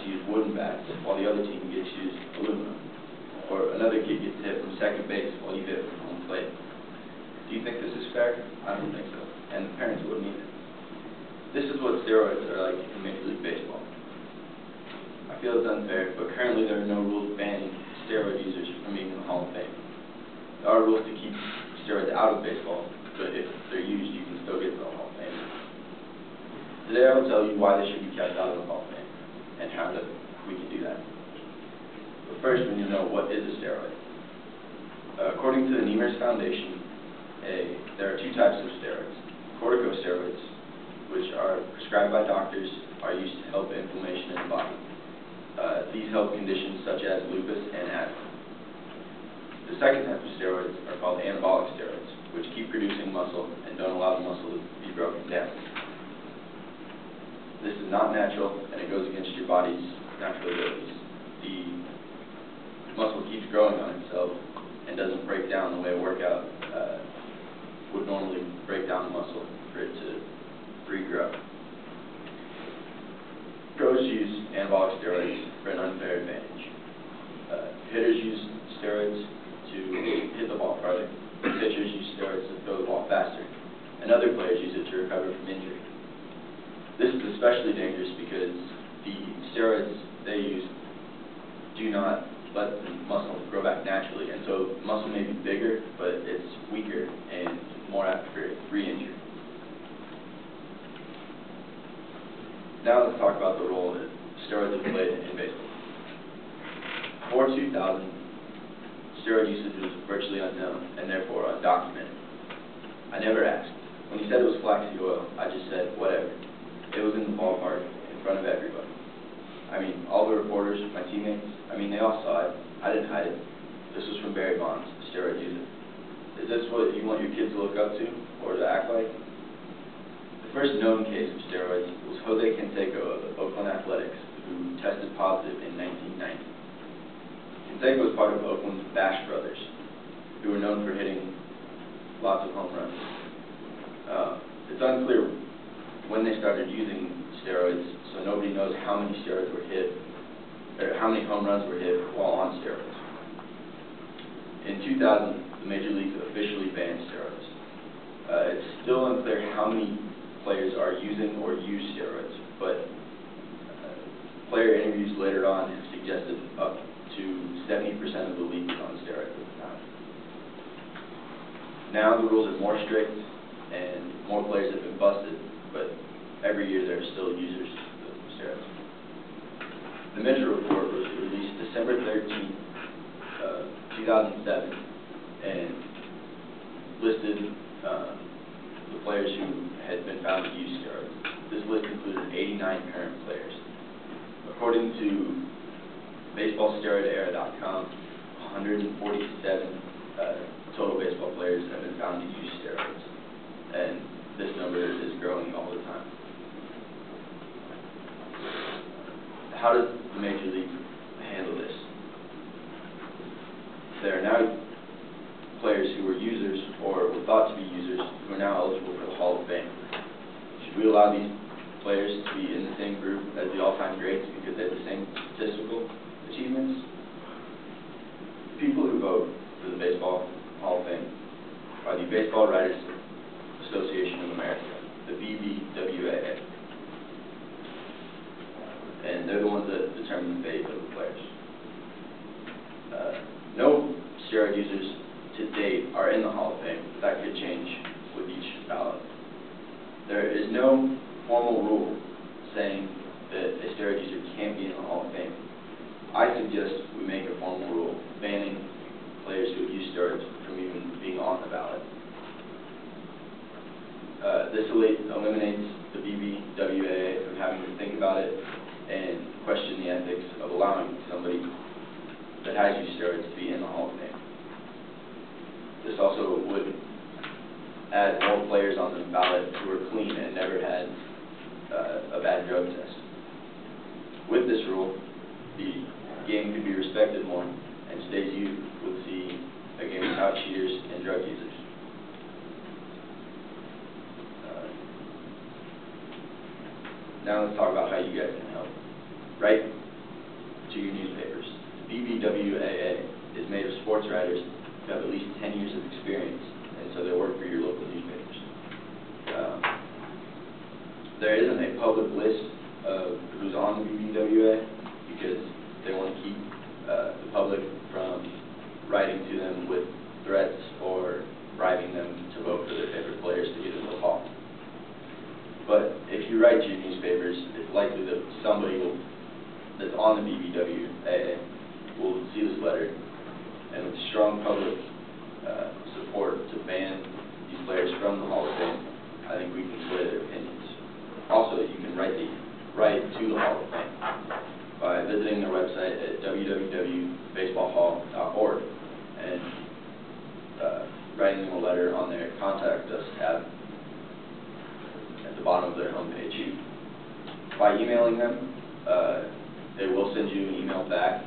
to use wooden bats while the other team gets to use aluminum. Or another kid gets hit from second base while you hit from home plate. Do you think this is fair? I don't think so. And the parents wouldn't either. This is what steroids are like in Major League Baseball. I feel it's unfair, but currently there are no rules banning steroid users from being in the Hall of Fame. There are rules to keep steroids out of baseball, but if they're used, you can still get to the Hall of Fame. Today I will tell you why they should be kept out of the Hall of Fame, and how we can do that. But first, we need to know what is a steroid. According to the Nemers Foundation, there are two types of steroids. Corticosteroids, which are prescribed by doctors, are used to help inflammation in the body. These help conditions such as lupus and asthma. The second type of steroids are called anabolic steroids, which keep producing muscle and don't allow the muscle to be broken down. This is not natural, and it goes against your body's natural abilities. The muscle keeps growing on itself and doesn't break down the way a workout would normally break down the muscle for it to regrow. Pros use anabolic steroids for an unfair advantage. Hitters use steroids to hit the ball farther. Pitchers use steroids to throw the ball faster. And other players use it to recover from injury. This is especially dangerous because the steroids they use do not let the muscle grow back naturally, and so the muscle may be bigger, but it's weaker and more apt for re-injury. Now let's talk about the role that steroids have played in baseball. Before 2000, steroid usage was virtually unknown and therefore undocumented. I never asked. When he said it was flaxseed oil, I just said, whatever. It was in the ballpark in front of everybody. I mean, all the reporters, my teammates, they all saw it. I didn't hide it. This was from Barry Bonds, a steroid user. Is this what you want your kids to look up to, or to act like? The first known case of steroids was Jose Canseco of the Oakland Athletics, who tested positive in 1990. Canseco was part of Oakland's Bash Brothers, who were known for hitting lots of home runs. It's unclear when they started using steroids, so nobody knows how many steroids were hit, or how many home runs were hit while on steroids. In 2000, the Major Leagues officially banned steroids. It's still unclear how many players are using or use steroids, but player interviews later on have suggested up to 70% of the league is on steroids at the time. Now the rules are more strict and more players have been busted, but every year there are still users of steroids. The Mitchell report was released December 13, 2007, and listed the players who had been found to use steroids. This list included 89 current players. According to BaseballSteroidEra.com, 147 total baseball players have been found to use steroids, and this number is growing all the time. How does the Major League handle this? There are now players who were users or were thought to be users who are now eligible for the Hall of Fame. Should we allow these players to be in the same group as the all-time greats because they have the same statistical achievements? People who vote for the Baseball Hall of Fame are the Baseball Writers Association of America, the BBWAA. And they're the ones that determine the fate of the players. No steroid users to date are in the Hall of Fame. That could change with each ballot. There is no formal rule saying that a steroid user can't be in the Hall of Fame. I suggest we make a formal rule banning players who have used steroids from even being on the ballot. This eliminates the BBWAA from having to think about it and question the ethics of allowing somebody that has used steroids to be in the Hall of Fame. This also would add more players on the ballot who are clean and never had a bad drug test. With this rule, the game could be respected more, and today's youth would see a game without cheaters and drug users. Now let's talk about how you guys can help. Write to your newspapers. BBWAA is made of sports writers who have at least 10 years of experience, and so they work for your local newspapers. There isn't a public list of who's on the BBWA because they want to keep the public from writing to them with threats or bribing them to vote for their favorite players to get into the hall. But if you write to your newspapers, it's likely that somebody that's on the BBWAA will see this letter, and with strong public support to ban these players from the Hall of Fame, I think we can sway their opinions. Also, you can write to the Hall of Fame by visiting their website at www.baseballhall.org and writing them a letter on their Contact Us tab at the bottom of their homepage. By emailing them, they will send you an email back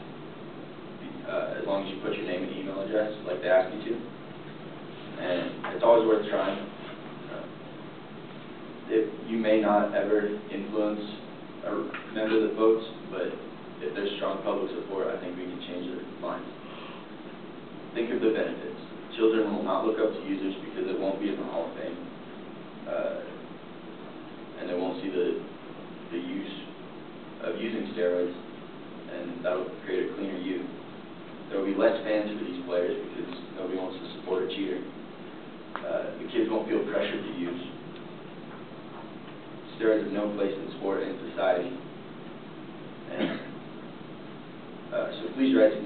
as long as you put your name and email address like they ask you to. And it's always worth trying. You may not ever influence a member that votes, but if there's strong public support, I think we can change their minds. Think of the benefits. Children will not look up to users because it won't be in the Hall of Fame. And they won't see the use of using steroids, and that will create a cleaner youth. There will be less fans for these players because nobody wants to support a cheater. The kids won't feel pressured to use. Steroids have no place in sport and society. And so please write to